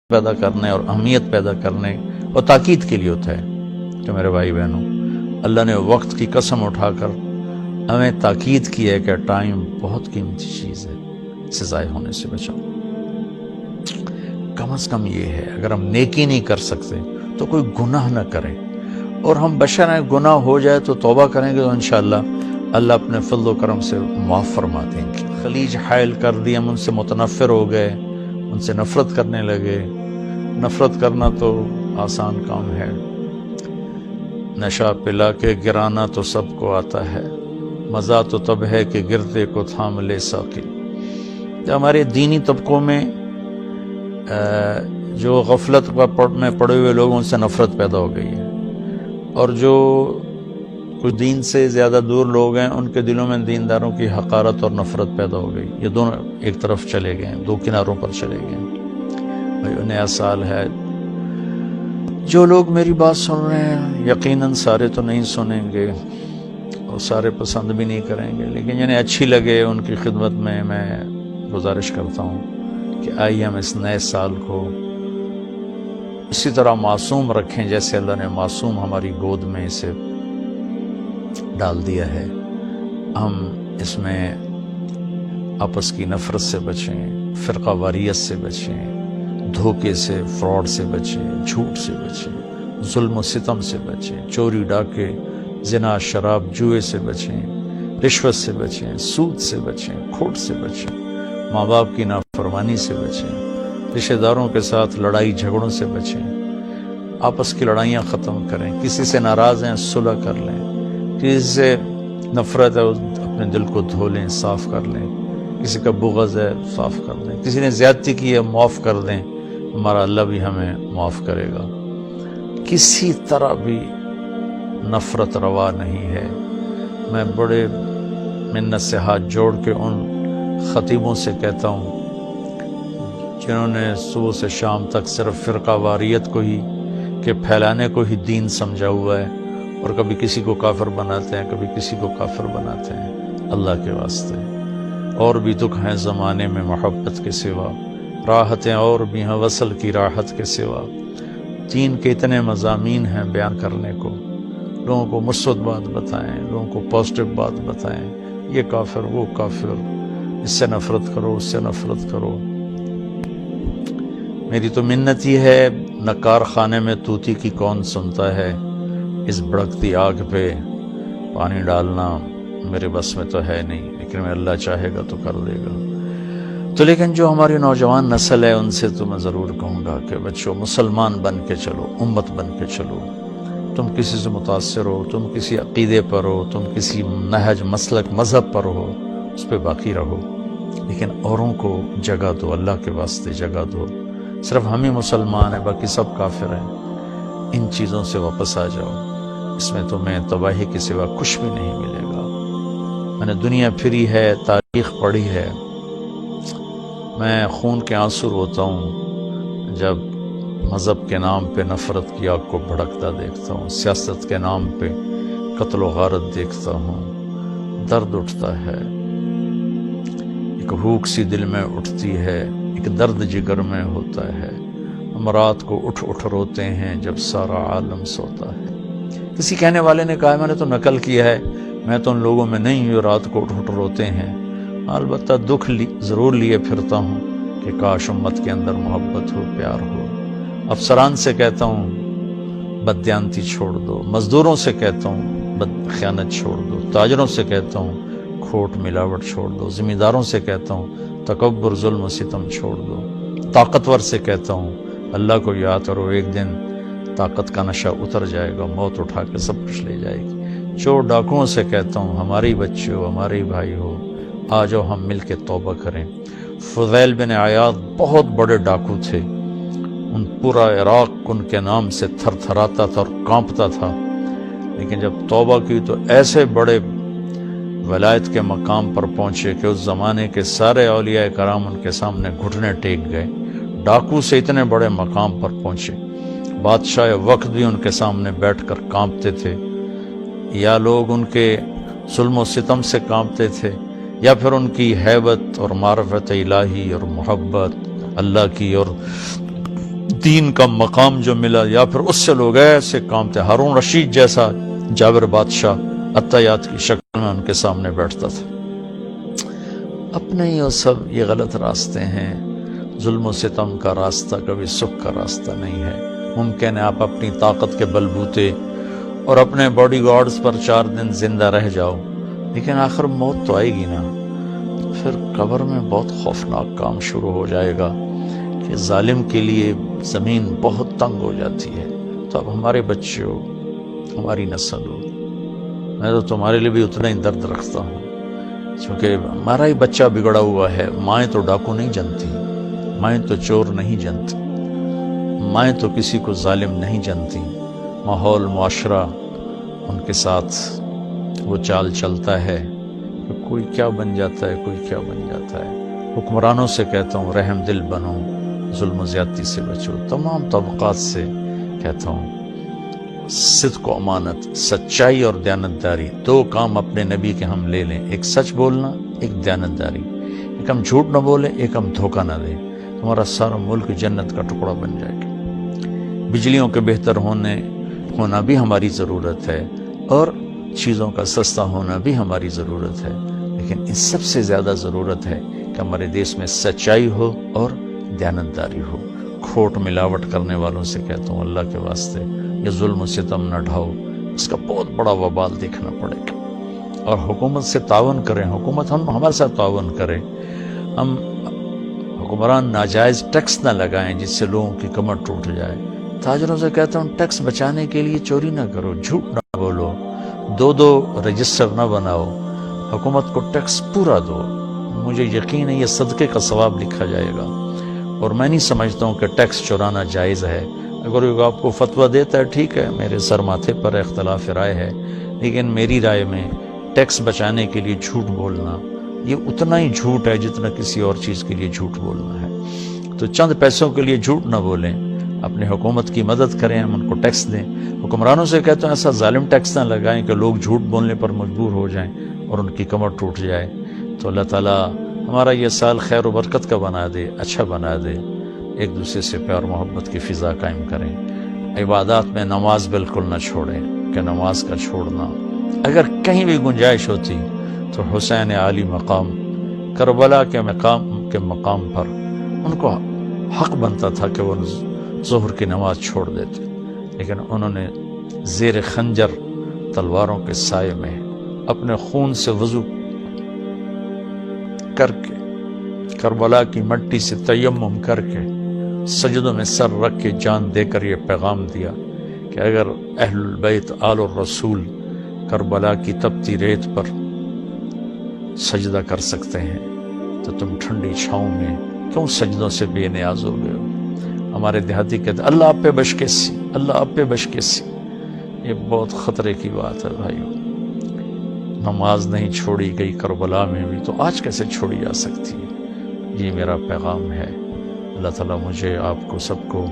پیدا کرنے اور اہمیت پیدا کرنے اور تاکید کے لیے ہوتا ہے کہ میرے بھائی بہنوں، اللہ نے وقت کی قسم اٹھا کر ہمیں تاکید کی ہے کہ ٹائم بہت قیمتی چیز ہے، اسے ضائع ہونے سے بچاؤ۔ کم از کم یہ ہے، اگر ہم نیکی نہیں کر سکتے تو کوئی گناہ نہ کریں، اور ہم بشر ہیں، گناہ ہو جائے تو توبہ کریں گے تو انشاءاللہ اللہ اپنے فضل و کرم سے معاف فرما دیں گے۔ خلیج حائل کر دی، ہم ان سے متنفر ہو گئے، ان سے نفرت کرنے لگے۔ نفرت کرنا تو آسان کام ہے، نشہ پلا کے گرانا تو سب کو آتا ہے، مزہ تو تب ہے کہ گرتے کو تھام لے ساقی۔ ہمارے دینی طبقوں میں جو غفلت میں پڑے ہوئے لوگوں سے نفرت پیدا ہو گئی ہے، اور جو کچھ دین سے زیادہ دور لوگ ہیں ان کے دلوں میں دینداروں کی حقارت اور نفرت پیدا ہو گئی۔ یہ دونوں ایک طرف چلے گئے ہیں، دو کناروں پر چلے گئے ہیں۔ بھائی نیا سال ہے، جو لوگ میری بات سن رہے ہیں یقیناً سارے تو نہیں سنیں گے اور سارے پسند بھی نہیں کریں گے، لیکن جنہیں اچھی لگے ان کی خدمت میں گزارش کرتا ہوں کہ آئیے ہم اس نئے سال کو اسی طرح معصوم رکھیں جیسے اللہ نے معصوم ہماری گود میں اسے ڈال دیا ہے۔ ہم اس میں آپس کی نفرت سے بچیں، فرقہ واریت سے بچیں، دھوکے سے، فراڈ سے بچیں، جھوٹ سے بچیں، ظلم و ستم سے بچیں، چوری ڈاکے، زنا شراب جوئے سے بچیں، رشوت سے بچیں، سود سے بچیں، کھوٹ سے بچیں، ماں باپ کی نافرمانی سے بچیں، رشتہ داروں کے ساتھ لڑائی جھگڑوں سے بچیں، آپس کی لڑائیاں ختم کریں، کسی سے ناراض ہیں صلح کر لیں، کسی سے نفرت ہے اپنے دل کو دھو لیں، صاف کر لیں، کسی کا بغض ہے صاف کر دیں، کسی نے زیادتی کی ہے معاف کر دیں، ہمارا اللہ بھی ہمیں معاف کرے گا۔ کسی طرح بھی نفرت روا نہیں ہے۔ میں بڑے منت سے ہاتھ جوڑ کے ان خطیبوں سے کہتا ہوں جنہوں نے صبح سے شام تک صرف فرقہ واریت کو ہی کہ پھیلانے کو ہی دین سمجھا ہوا ہے، اور کبھی کسی کو کافر بناتے ہیں، کبھی کسی کو کافر بناتے ہیں۔ اللہ کے واسطے اور بھی دکھ ہیں زمانے میں محبت کے سوا، راحتیں اور بھی ہیں وصل کی راحت کے سوا، دین کے اتنے مضامین ہیں بیان کرنے کو، لوگوں کو مثبت بات بتائیں، لوگوں کو پازیٹیو بات بتائیں، یہ کافر وہ کافر، اس سے نفرت کرو، اس سے نفرت کرو۔ میری تو منت ہی ہے، نکار خانے میں طوطی کی کون سنتا ہے، اس بھڑکتی آگ پہ پانی ڈالنا میرے بس میں تو ہے نہیں، لیکن میں اللہ چاہے گا تو کر دے گا۔ تو لیکن جو ہماری نوجوان نسل ہے ان سے تو میں ضرور کہوں گا کہ بچوں مسلمان بن کے چلو، امت بن کے چلو۔ تم کسی سے متاثر ہو، تم کسی عقیدے پر ہو، تم کسی نہج مسلک مذہب پر ہو، اس پہ باقی رہو، لیکن اوروں کو جگہ دو، اللہ کے واسطے جگہ دو۔ صرف ہم ہی مسلمان ہیں، باقی سب کافر ہیں۔ ان چیزوں سے واپس آ جاؤ، اس میں تمہیں تباہی کے سوا کچھ بھی نہیں ملے گا۔ میں نے دنیا پھری ہے، تاریخ پڑھی ہے، میں خون کے آنسو روتا ہوں جب مذہب کے نام پہ نفرت کی آگ کو بھڑکتا دیکھتا ہوں، سیاست کے نام پہ قتل و غارت دیکھتا ہوں، درد اٹھتا ہے، ایک بھوک سی دل میں اٹھتی ہے، ایک درد جگر میں ہوتا ہے۔ ہم رات کو اٹھ اٹھ روتے ہیں جب سارا عالم سوتا ہے۔ کسی کہنے والے نے کہا میں نے تو نقل کیا ہے، میں تو ان لوگوں میں نہیں ہوں جو رات کو اٹھ اٹھ روتے ہیں۔ البتہ دکھ ضرور لیے پھرتا ہوں کہ کاش امت کے اندر محبت ہو، پیار ہو۔ افسران سے کہتا ہوں بددیانتی چھوڑ دو، مزدوروں سے کہتا ہوں خیانت چھوڑ دو، تاجروں سے کہتا ہوں کھوٹ ملاوٹ چھوڑ دو، ذمہ داروں سے کہتا ہوں تکبر ظلم و ستم چھوڑ دو، طاقتور سے کہتا ہوں اللہ کو یاد کرو، ایک دن طاقت کا نشہ اتر جائے گا، موت اٹھا کے سب کچھ لے جائے گی۔ چور ڈاکوؤں سے کہتا ہوں ہماری بچے ہو، ہمارے بھائی ہو، آ جاؤ ہم مل کے توبہ کریں۔ فضیل بن عیاض بہت بڑے ڈاکو تھے، ان پورا عراق ان کے نام سے تھر تھراتا تھا اور کانپتا تھا، لیکن جب توبہ کی تو ایسے بڑے ولایت کے مقام پر پہنچے کہ اس زمانے کے سارے اولیاء کرام ان کے سامنے گھٹنے ٹیک گئے۔ ڈاکو سے اتنے بڑے مقام پر پہنچے، بادشاہ وقت بھی ان کے سامنے بیٹھ کر کانپتے تھے، یا لوگ ان کے ظلم و ستم سے کانپتے تھے، یا پھر ان کی ہیبت اور معرفت الہی اور محبت اللہ کی اور دین کا مقام جو ملا، یا پھر اس سے لوگ ایسے کام تھے، ہارون رشید جیسا جابر بادشاہ عطیات کی شکل میں ان کے سامنے بیٹھتا تھا۔ اپنے ہی وہ سب یہ غلط راستے ہیں۔ ظلم و ستم کا راستہ کبھی سکھ کا راستہ نہیں ہے۔ ممکن ہے آپ اپنی طاقت کے بلبوتے اور اپنے باڈی گارڈز پر 4 دن زندہ رہ جاؤ، لیکن آخر موت تو آئے گی نا۔ پھر قبر میں بہت خوفناک کام شروع ہو جائے گا کہ ظالم کے لیے زمین بہت تنگ ہو جاتی ہے۔ تو اب ہمارے بچے ہو، ہماری نسل ہو، میں تو تمہارے لیے بھی اتنا ہی درد رکھتا ہوں، کیونکہ ہمارا ہی بچہ بگڑا ہوا ہے۔ مائیں تو ڈاکو نہیں جنتی، مائیں تو چور نہیں جنتی، مائیں تو کسی کو ظالم نہیں جنتی۔ ماحول، معاشرہ ان کے ساتھ وہ چال چلتا ہے کہ کوئی کیا بن جاتا ہے، کوئی کیا بن جاتا ہے۔ حکمرانوں سے کہتا ہوں رحم دل بنو، ظلم و زیادتی سے بچو۔ تمام طبقات سے کہتا ہوں صدق و امانت، سچائی اور دیانتداری، 2 کام اپنے نبی کے ہم لے لیں، ایک سچ بولنا، ایک دیانتداری۔ ایک ہم جھوٹ نہ بولیں، ایک ہم دھوکہ نہ دیں، ہمارا سارا ملک جنت کا ٹکڑا بن جائے گا۔ بجلیوں کے بہتر ہونا بھی ہماری ضرورت ہے، اور چیزوں کا سستا ہونا بھی ہماری ضرورت ہے، لیکن اس سب سے زیادہ ضرورت ہے کہ ہمارے دیش میں سچائی ہو اور دیانتداری ہو۔ کھوٹ ملاوٹ کرنے والوں سے کہتا ہوں اللہ کے واسطے یہ ظلم و ستم نہ ڈھاؤ، اس کا بہت بڑا وبال دیکھنا پڑے گا۔ اور حکومت سے تعاون کریں، حکومت ہمارے ساتھ تعاون کرے۔ ہم حکمران ناجائز ٹیکس نہ لگائیں جس سے لوگوں کی کمر ٹوٹ جائے۔ تاجروں سے کہتا ہوں ٹیکس بچانے کے لیے چوری نہ کرو، جھوٹ نہ بولو، 2 رجسٹر نہ بناؤ، حکومت کو ٹیکس پورا دو۔ مجھے یقین ہے یہ صدقے کا ثواب لکھا جائے گا، اور میں نہیں سمجھتا ہوں کہ ٹیکس چورانا جائز ہے۔ اگر کوئی آپ کو فتویٰ دیتا ہے ٹھیک ہے، میرے سر ماتھے پر اختلاف رائے ہے، لیکن میری رائے میں ٹیکس بچانے کے لیے جھوٹ بولنا یہ اتنا ہی جھوٹ ہے جتنا کسی اور چیز کے لیے جھوٹ بولنا ہے۔ تو چند پیسوں کے لیے جھوٹ نہ بولیں، اپنے حکومت کی مدد کریں، ہم ان کو ٹیکس دیں۔ حکمرانوں سے کہتے ہیں ایسا ظالم ٹیکس نہ لگائیں کہ لوگ جھوٹ بولنے پر مجبور ہو جائیں اور ان کی کمر ٹوٹ جائے۔ تو اللہ تعالیٰ ہمارا یہ سال خیر و برکت کا بنا دے، اچھا بنا دے، ایک دوسرے سے پیار محبت کی فضا قائم کریں۔ عبادات میں نماز بالکل نہ چھوڑیں، کہ نماز کا چھوڑنا اگر کہیں بھی گنجائش ہوتی تو حسین عالی مقام کربلا کے مقام پر ان کو حق بنتا تھا کہ وہ ظہر کی نماز چھوڑ دیتے، لیکن انہوں نے زیر خنجر تلواروں کے سائے میں اپنے خون سے وضو کر کے، کربلا کی مٹی سے تیمم کر کے، سجدوں میں سر رکھ کے جان دے کر یہ پیغام دیا کہ اگر اہل البیت آل الرسول کربلا کی تپتی ریت پر سجدہ کر سکتے ہیں تو تم ٹھنڈی چھاؤں میں کیوں سجدوں سے بے نیاز ہو گئے ہو۔ ہمارے دیہاتی کہتے ہیں اللہ آپ پہ بشکیسی، اللہ آپ پہ بشکیسی۔ یہ بہت خطرے کی بات ہے بھائیو۔ نماز نہیں چھوڑی گئی کربلا میں بھی تو آج کیسے چھوڑی جا سکتی ہے؟ یہ میرا پیغام ہے۔ اللہ تعالیٰ مجھے، آپ کو، سب کو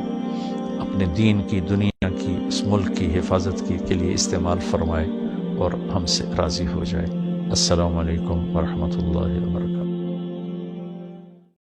اپنے دین کی، دنیا کی، اس ملک کی حفاظت کے لیے استعمال فرمائے اور ہم سے راضی ہو جائے۔ السلام علیکم ورحمۃ اللہ وبرکاتہ۔